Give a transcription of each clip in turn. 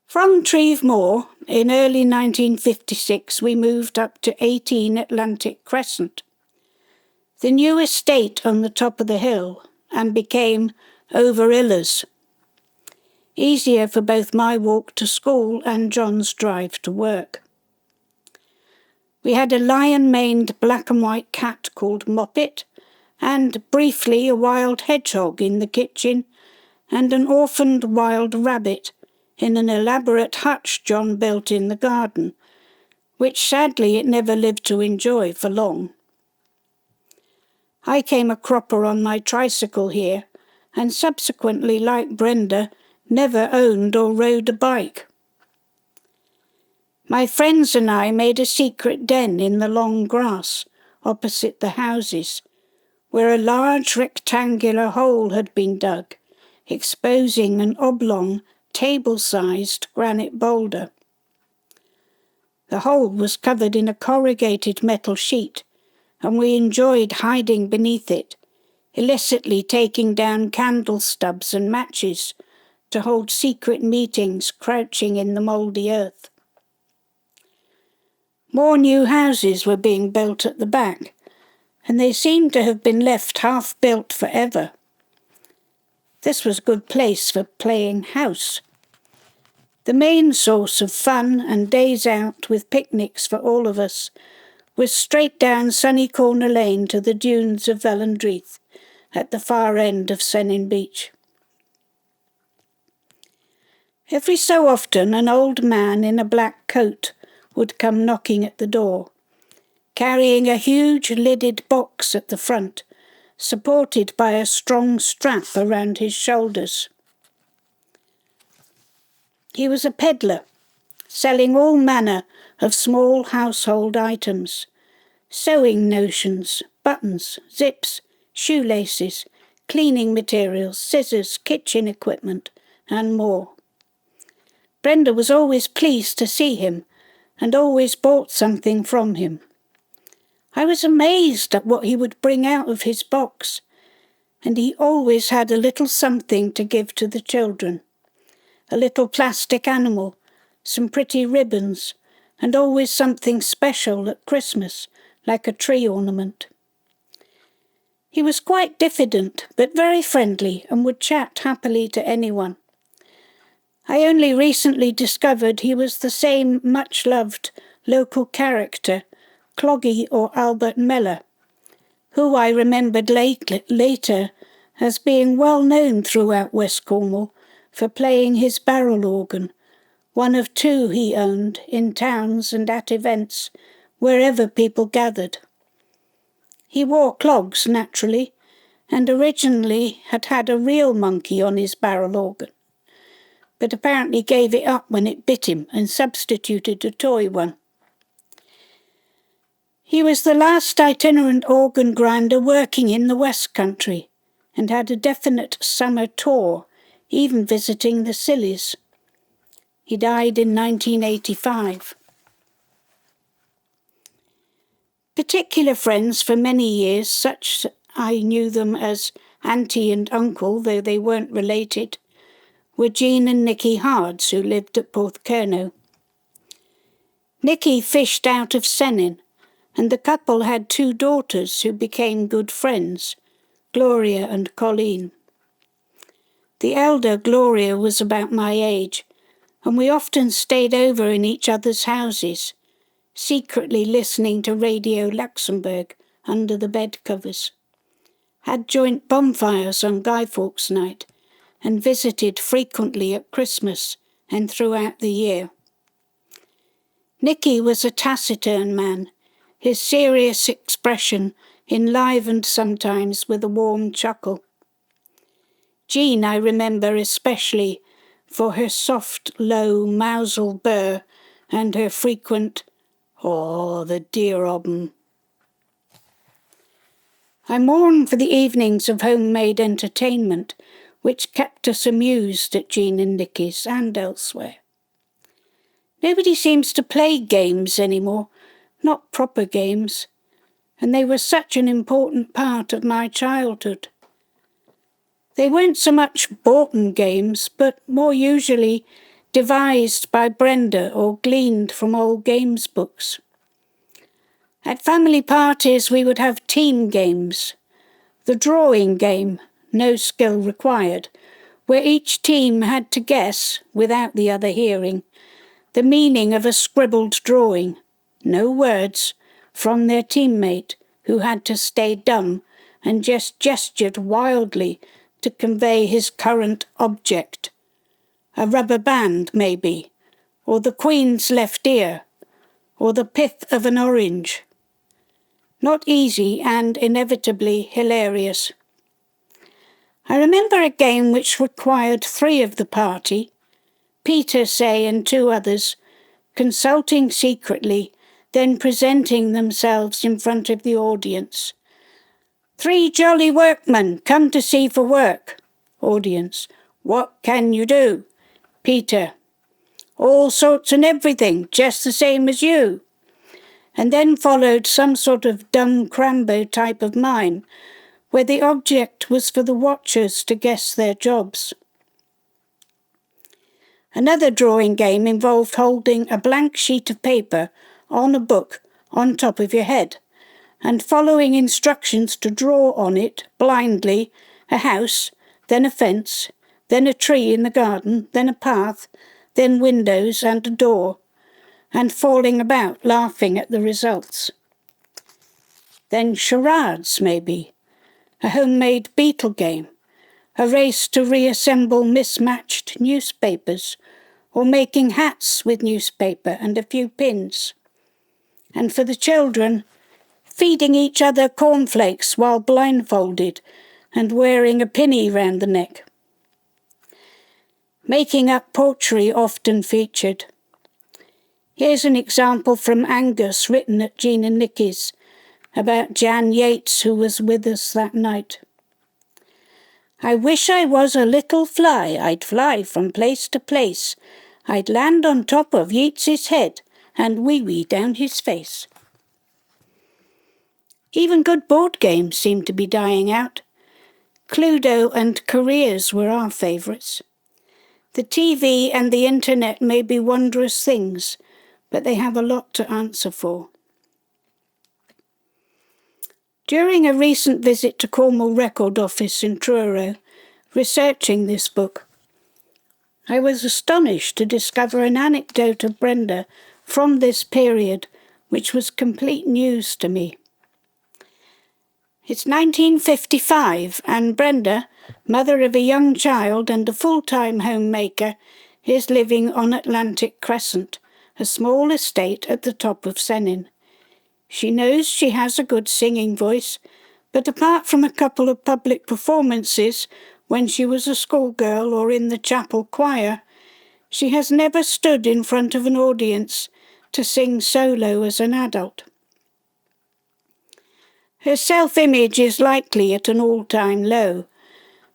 From Trevemore, in early 1956, we moved up to 18 Atlantic Crescent, the new estate on the top of the hill, and became Over-Illers. Easier for both my walk to school and John's drive to work. We had a lion-maned black and white cat called Moppet, and briefly a wild hedgehog in the kitchen, and an orphaned wild rabbit in an elaborate hutch John built in the garden, which sadly it never lived to enjoy for long. I came a cropper on my tricycle here, and subsequently, like Brenda, never owned or rode a bike. My friends and I made a secret den in the long grass opposite the houses, where a large rectangular hole had been dug, exposing an oblong, table-sized granite boulder. The hole was covered in a corrugated metal sheet, and we enjoyed hiding beneath it, illicitly taking down candle stubs and matches to hold secret meetings crouching in the mouldy earth. More new houses were being built at the back, and they seemed to have been left half-built forever. This was a good place for playing house. The main source of fun and days out with picnics for all of us was straight down Sunny Corner Lane to the dunes of Vellandreath at the far end of Sennin Beach. Every so often an old man in a black coat would come knocking at the door, carrying a huge lidded box at the front, supported by a strong strap around his shoulders. He was a peddler, selling all manner of small household items, sewing notions, buttons, zips, shoelaces, cleaning materials, scissors, kitchen equipment, and more. Brenda was always pleased to see him, and always bought something from him. I was amazed at what he would bring out of his box, and he always had a little something to give to the children. A little plastic animal, some pretty ribbons, and always something special at Christmas, like a tree ornament. He was quite diffident, but very friendly, and would chat happily to anyone. I only recently discovered he was the same much-loved local character, Cloggy or Albert Meller, who I remembered later as being well known throughout West Cornwall for playing his barrel organ, one of two he owned in towns and at events, wherever people gathered. He wore clogs, naturally, and originally had had a real monkey on his barrel organ, but apparently gave it up when it bit him and substituted a toy one. He was the last itinerant organ grinder working in the West Country, and had a definite summer tour, even visiting the Scillies. He died in 1985. Particular friends for many years, such I knew them as auntie and uncle, though they weren't related, were Jean and Nicky Hards, who lived at Porthcurno. Nicky fished out of Sennin, and the couple had two daughters who became good friends, Gloria and Colleen. The elder, Gloria, was about my age, and we often stayed over in each other's houses, secretly listening to Radio Luxembourg under the bed covers, had joint bonfires on Guy Fawkes Night, and visited frequently at Christmas and throughout the year. Nicky was a taciturn man, his serious expression enlivened sometimes with a warm chuckle. Jean I remember especially for her soft, low mousel burr and her frequent, "Oh, the dear of 'em." I mourn for the evenings of homemade entertainment, which kept us amused at Jean and Nicky's and elsewhere. Nobody seems to play games anymore, not proper games, and they were such an important part of my childhood. They weren't so much boughten games, but more usually devised by Brenda or gleaned from old games books. At family parties we would have team games. The drawing game, no skill required, where each team had to guess, without the other hearing, the meaning of a scribbled drawing, no words, from their teammate, who had to stay dumb and just gestured wildly to convey his current object. A rubber band, maybe, or the Queen's left ear, or the pith of an orange. Not easy and inevitably hilarious. I remember a game which required 3 of the party, Peter, say, and 2 others, consulting secretly, then presenting themselves in front of the audience. 3 jolly workmen come to see for work. Audience. What can you do? Peter. All sorts and everything, just the same as you. And then followed some sort of dumb Crambo type of mime, where the object was for the watchers to guess their jobs. Another drawing game involved holding a blank sheet of paper on a book on top of your head, and following instructions to draw on it, blindly, a house, then a fence, then a tree in the garden, then a path, then windows and a door, and falling about, laughing at the results. Then charades, maybe, a homemade beetle game, a race to reassemble mismatched newspapers, or making hats with newspaper and a few pins. And for the children, feeding each other cornflakes while blindfolded and wearing a pinny round the neck. Making up poetry often featured. Here's an example from Angus, written at Jean and Nicky's, about Jan Yeats, who was with us that night. I wish I was a little fly, I'd fly from place to place. I'd land on top of Yeats's head and wee-wee down his face. Even good board games seemed to be dying out. Cluedo and Careers were our favourites. The TV and the internet may be wondrous things, but they have a lot to answer for. During a recent visit to Cornwall Record Office in Truro, researching this book, I was astonished to discover an anecdote of Brenda from this period, which was complete news to me. It's 1955, and Brenda, mother of a young child and a full-time homemaker, is living on Atlantic Crescent, a small estate at the top of Sennin. She knows she has a good singing voice, but apart from a couple of public performances when she was a schoolgirl or in the chapel choir, she has never stood in front of an audience to sing solo as an adult. Her self-image is likely at an all-time low.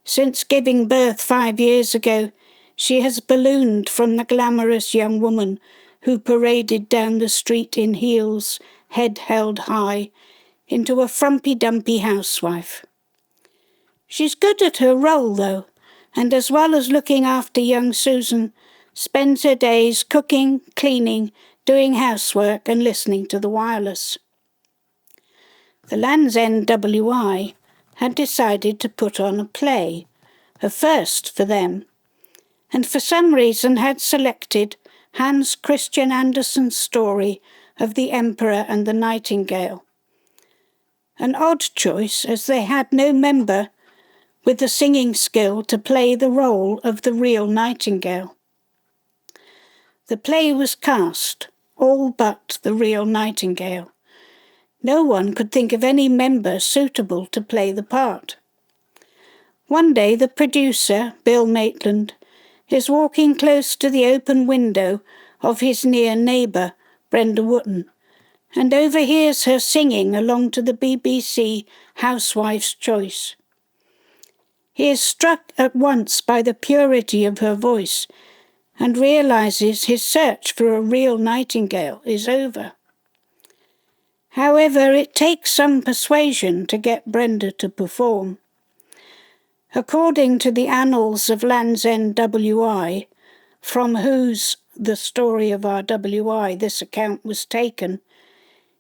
Since giving birth 5 years ago, she has ballooned from the glamorous young woman who paraded down the street in heels, head held high, into a frumpy-dumpy housewife. She's good at her role, though, and as well as looking after young Susan, spends her days cooking, cleaning, doing housework and listening to the wireless. The Land's End WI had decided to put on a play, a first for them, and for some reason had selected Hans Christian Andersen's story of the Emperor and the Nightingale. An odd choice, as they had no member with the singing skill to play the role of the real Nightingale. The play was cast, all but the real Nightingale. No one could think of any member suitable to play the part. One day the producer, Bill Maitland, is walking close to the open window of his near neighbour, Brenda Wootton, and overhears her singing along to the BBC Housewife's Choice. He is struck at once by the purity of her voice and realises his search for a real Nightingale is over. However, it takes some persuasion to get Brenda to perform. According to the Annals of Land's End WI, from whose The Story of RWI this account was taken,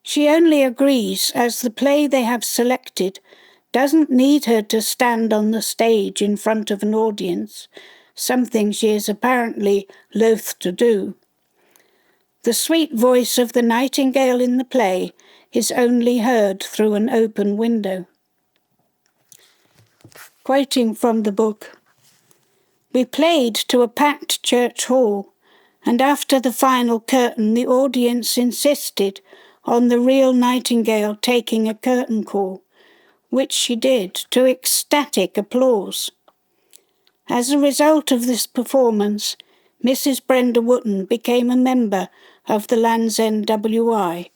she only agrees as the play they have selected doesn't need her to stand on the stage in front of an audience, something she is apparently loath to do. The sweet voice of the nightingale in the play is only heard through an open window. Quoting from the book, "We played to a packed church hall, and after the final curtain the audience insisted on the real nightingale taking a curtain call, which she did to ecstatic applause. As a result of this performance, Mrs. Brenda Wootton became a member of the Land's End WI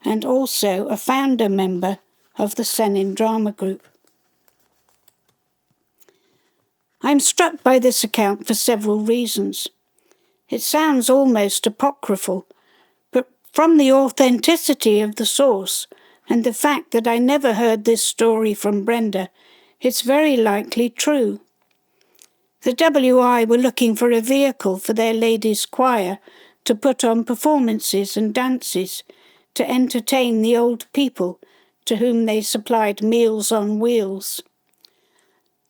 and also a founder member of the Senin Drama Group." I'm struck by this account for several reasons. It sounds almost apocryphal, but from the authenticity of the source and the fact that I never heard this story from Brenda, it's very likely true. The WI were looking for a vehicle for their ladies' choir to put on performances and dances to entertain the old people to whom they supplied meals on wheels.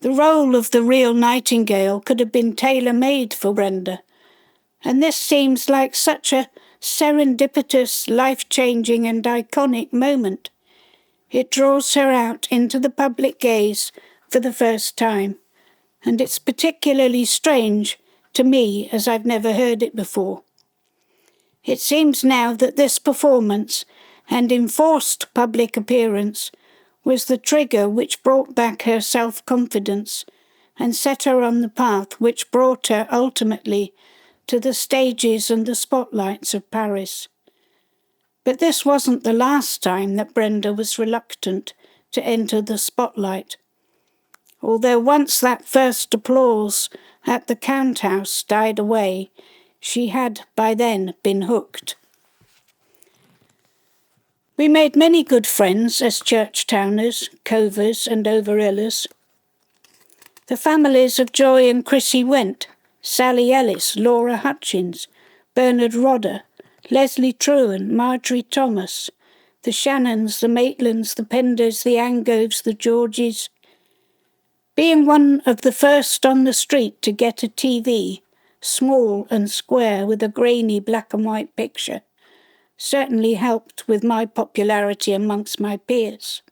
The role of the real nightingale could have been tailor-made for Brenda, and this seems like such a serendipitous, life-changing and iconic moment. It draws her out into the public gaze for the first time, and it's particularly strange to me as I've never heard it before. It seems now that this performance and enforced public appearance was the trigger which brought back her self-confidence and set her on the path which brought her ultimately to the stages and the spotlights of Paris. But this wasn't the last time that Brenda was reluctant to enter the spotlight. Although once that first applause at the Count House died away, she had by then been hooked. We made many good friends as church-towners, covers and overillers. The families of Joy and Chrissy Went, Sally Ellis, Laura Hutchins, Bernard Rodder, Leslie Trewin, Marjorie Thomas, the Shannons, the Maitlands, the Penders, the Angoves, the Georges. Being one of the first on the street to get a TV, small and square with a grainy black and white picture, certainly helped with my popularity amongst my peers.